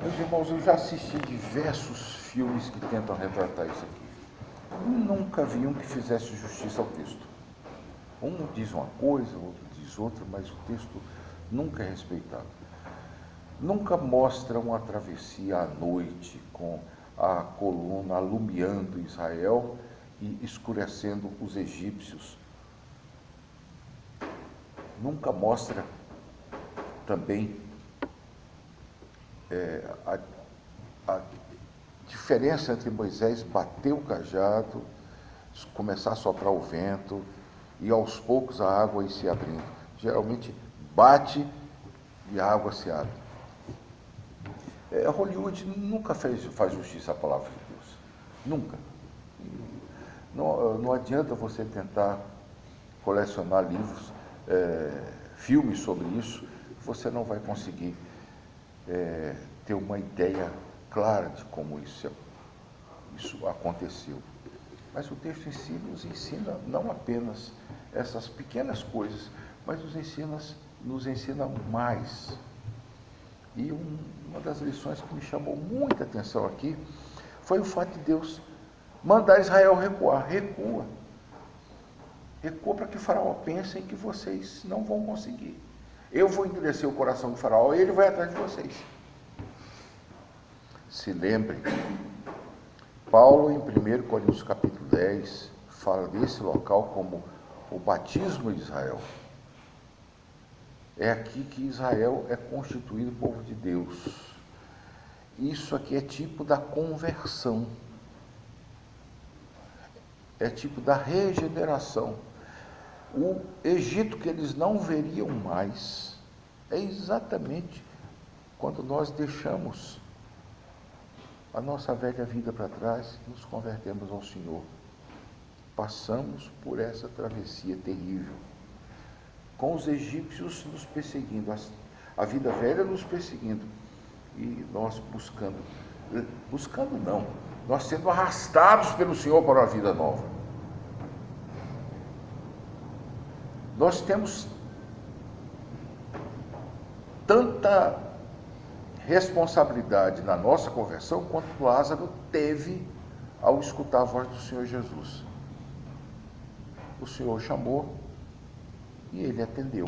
Meus irmãos, eu já assisti diversos filmes que tentam retratar isso aqui. Nunca vi um que fizesse justiça ao texto. Um diz uma coisa, outro diz outra, mas o texto nunca é respeitado. Nunca mostra uma travessia à noite com a coluna alumiando Israel e escurecendo os egípcios. Nunca mostra também a diferença entre Moisés bater o cajado, começar a soprar o vento e aos poucos a água ir se abrindo. Geralmente bate e a água se abre. Hollywood nunca faz justiça à palavra de Deus. Nunca. Não adianta você tentar colecionar livros, filmes sobre isso, você não vai conseguir ter uma ideia clara de como isso aconteceu. Mas o texto em si nos ensina não apenas essas pequenas coisas, mas nos ensina mais. E uma das lições que me chamou muita atenção aqui foi o fato de Deus mandar Israel recuar. Recua. Recua para que Faraó pense que vocês não vão conseguir. Eu vou endurecer o coração de Faraó e ele vai atrás de vocês. Se lembrem, Paulo, em 1 Coríntios capítulo 10, fala desse local como o batismo de Israel. É aqui que Israel é constituído povo de Deus. Isso aqui é tipo da conversão. É tipo da regeneração. O Egito que eles não veriam mais é exatamente quando nós deixamos a nossa velha vida para trás e nos convertemos ao Senhor. Passamos por essa travessia terrível, com os egípcios nos perseguindo, a vida velha nos perseguindo, e nós buscando não, nós sendo arrastados pelo Senhor para uma vida nova. Nós temos tanta responsabilidade na nossa conversão quanto Lázaro teve ao escutar a voz do Senhor Jesus. O Senhor chamou e ele atendeu.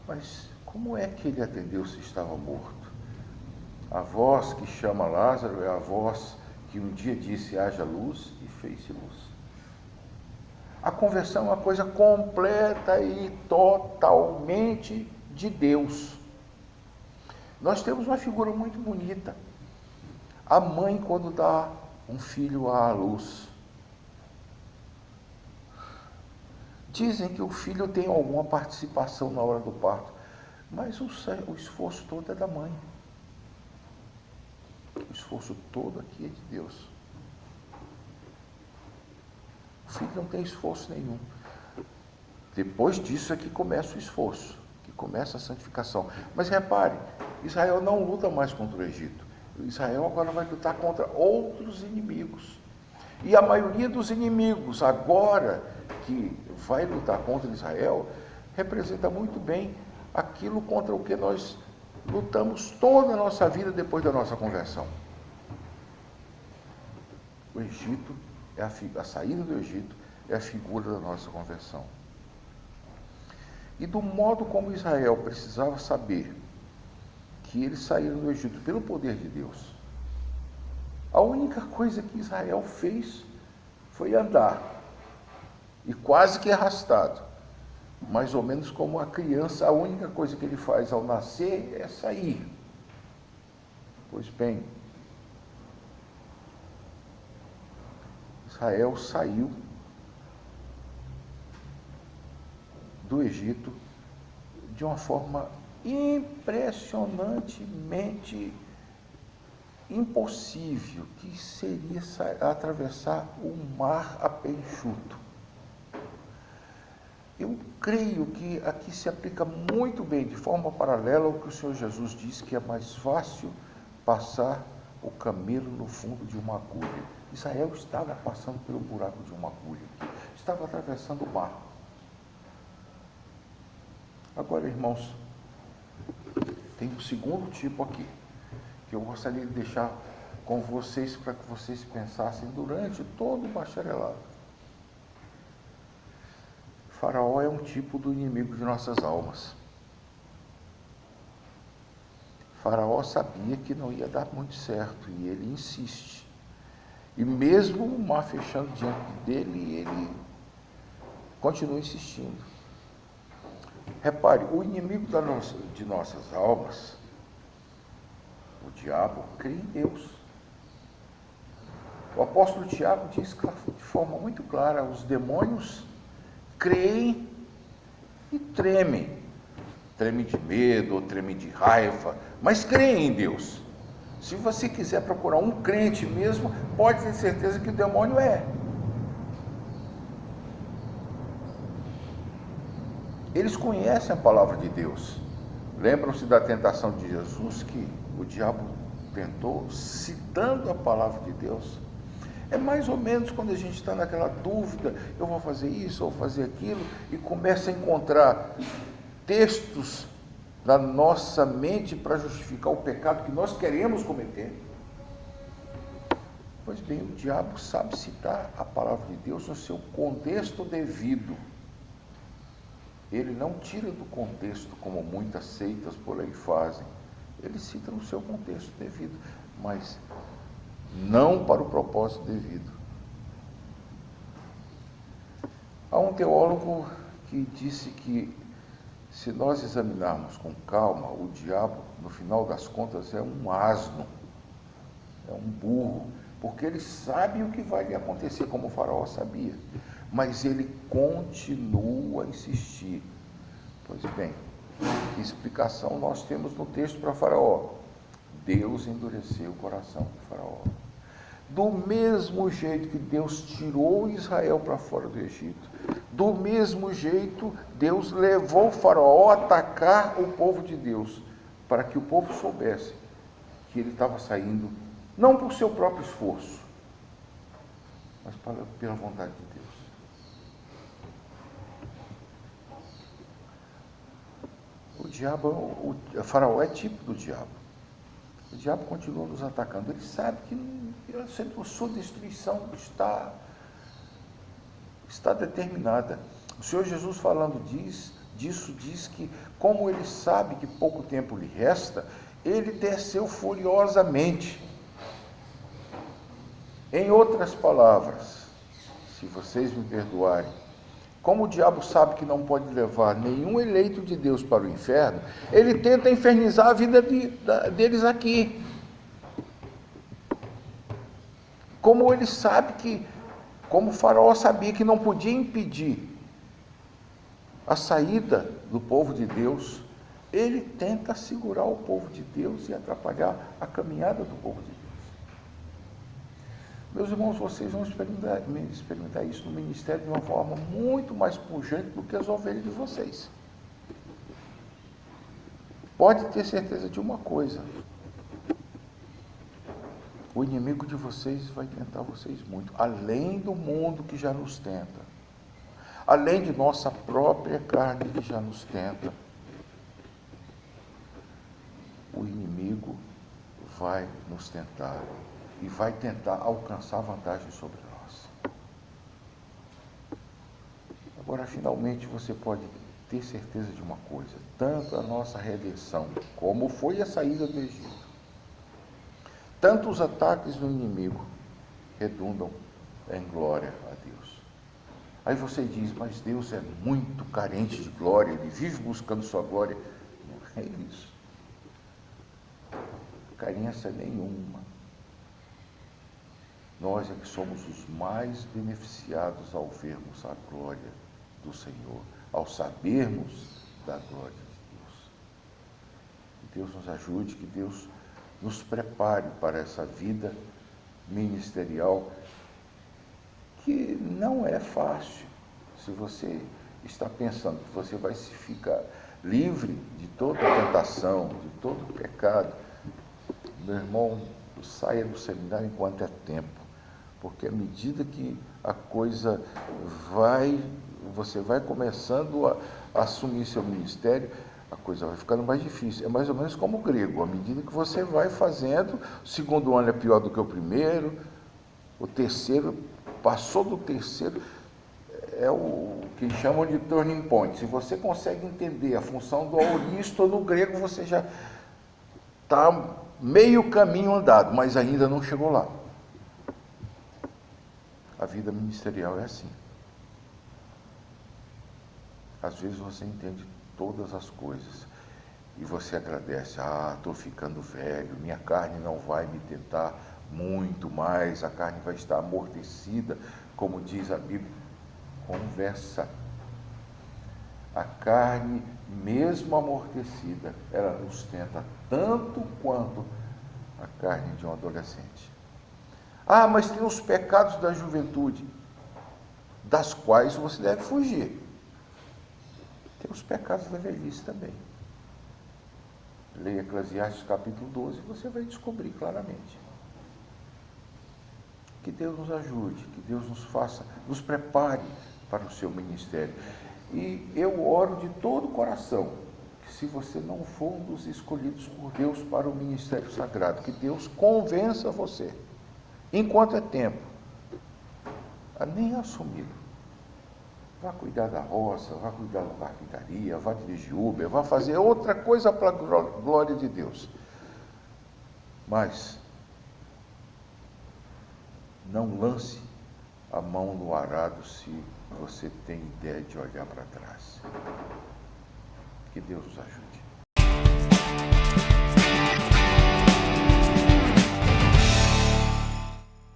Mas como é que ele atendeu se estava morto? A voz que chama Lázaro é a voz que um dia disse: haja luz, e fez-se luz. A conversão é uma coisa completa e totalmente de Deus. Nós temos uma figura muito bonita. A mãe, quando dá um filho à luz, dizem que o filho tem alguma participação na hora do parto, mas o esforço todo é da mãe. O esforço todo aqui é de Deus. O filho não tem esforço nenhum. Depois disso é que começa o esforço, que começa a santificação. Mas repare, Israel não luta mais contra o Egito. Israel agora vai lutar contra outros inimigos. E a maioria dos inimigos agora que vai lutar contra Israel representa muito bem aquilo contra o que nós lutamos toda a nossa vida depois da nossa conversão. O Egito, a saída do Egito é a figura da nossa conversão. E do modo como Israel precisava saber que eles saíram do Egito pelo poder de Deus, a única coisa que Israel fez foi andar, e quase que arrastado, mais ou menos como a criança, a única coisa que ele faz ao nascer é sair. Pois bem, Israel saiu do Egito de uma forma impressionantemente impossível, que seria atravessar o mar a pé enxuto. Eu creio que aqui se aplica muito bem, de forma paralela, ao que o Senhor Jesus disse, que é mais fácil passar o camelo no fundo de uma agulha. Israel estava passando pelo buraco de uma agulha, estava atravessando o mar. Agora, irmãos, tem um segundo tipo aqui. que eu gostaria de deixar com vocês para que vocês pensassem durante todo o bacharelado. Faraó é um tipo do inimigo de nossas almas. Faraó sabia que não ia dar muito certo e ele insiste. E mesmo o mar fechando diante dele, ele continua insistindo. Repare, o inimigo de nossas almas, o diabo, crê em Deus. O apóstolo Tiago diz de forma muito clara: os demônios creem e tremem. Tremem de medo ou tremem de raiva, mas creem em Deus. Se você quiser procurar um crente mesmo, pode ter certeza que o demônio é. Eles conhecem a palavra de Deus. Lembram-se da tentação de Jesus, que o diabo tentou, citando a palavra de Deus? É mais ou menos quando a gente está naquela dúvida: eu vou fazer isso, eu vou fazer aquilo, e começa a encontrar textos na nossa mente para justificar o pecado que nós queremos cometer. Pois bem, o diabo sabe citar a palavra de Deus no seu contexto devido. Ele não tira do contexto, como muitas seitas por aí fazem. Ele cita no seu contexto devido, mas não para o propósito devido. Há um teólogo que disse que, se nós examinarmos com calma, o diabo, no final das contas, é um asno, é um burro, porque ele sabe o que vai lhe acontecer, como o Faraó sabia, mas ele continua a insistir. Pois bem, que explicação nós temos no texto para Faraó? Deus endureceu o coração de Faraó. Do mesmo jeito que Deus tirou Israel para fora do Egito, do mesmo jeito Deus levou o Faraó a atacar o povo de Deus, para que o povo soubesse que ele estava saindo, não por seu próprio esforço, mas pela vontade de Deus. O Faraó é tipo do diabo. O diabo continua nos atacando. Ele sabe que a sua destruição está determinada. O Senhor Jesus, falando disso, diz que, como ele sabe que pouco tempo lhe resta, ele desceu furiosamente. Em outras palavras, se vocês me perdoarem, como o diabo sabe que não pode levar nenhum eleito de Deus para o inferno, ele tenta infernizar a vida deles aqui. Como ele sabe que, como o Faraó sabia que não podia impedir a saída do povo de Deus, ele tenta segurar o povo de Deus e atrapalhar a caminhada do povo de Deus. Meus irmãos, vocês vão experimentar isso no ministério de uma forma muito mais pujante do que as ovelhas de vocês. Pode ter certeza de uma coisa: o inimigo de vocês vai tentar vocês muito, além do mundo que já nos tenta, além de nossa própria carne que já nos tenta. O inimigo vai nos tentar e vai tentar alcançar vantagem sobre nós. Agora, finalmente, você pode ter certeza de uma coisa: tanto a nossa redenção, como foi a saída do Egito, tanto os ataques do inimigo redundam em glória a Deus. Aí você diz: mas Deus é muito carente de glória, Ele vive buscando sua glória. Não é isso. Carência nenhuma. Nós é que somos os mais beneficiados ao vermos a glória do Senhor, ao sabermos da glória de Deus. Que Deus nos ajude, que Deus nos prepare para essa vida ministerial, que não é fácil. Se você está pensando que você vai se ficar livre de toda tentação, de todo pecado, meu irmão, saia do seminário enquanto é tempo, porque à medida que a coisa você vai começando a assumir seu ministério, a coisa vai ficando mais difícil. É mais ou menos como o grego, à medida que você vai fazendo, o segundo ano é pior do que o primeiro, o terceiro, passou do terceiro, é o que chamam de turning point. Se você consegue entender a função do auristo no grego, você já está meio caminho andado, mas ainda não chegou lá. A vida ministerial é assim. Às vezes você entende todas as coisas e você agradece. Estou ficando velho, minha carne não vai me tentar muito mais, a carne vai estar amortecida, como diz a Bíblia. Conversa. A carne, mesmo amortecida, ela nos tenta tanto quanto a carne de um adolescente. Mas tem os pecados da juventude, das quais você deve fugir. Tem os pecados da velhice também. Leia Eclesiastes capítulo 12, você vai descobrir claramente. Que Deus nos ajude, que Deus nos faça, nos prepare para o seu ministério. E eu oro de todo o coração, que se você não for um dos escolhidos por Deus para o ministério sagrado, que Deus convença você, enquanto é tempo, a nem assumi-lo. Vá cuidar da roça, vá cuidar da carpintaria, vá dirigir Uber, vá fazer outra coisa para a glória de Deus. Mas não lance a mão no arado se você tem ideia de olhar para trás. Que Deus nos ajude.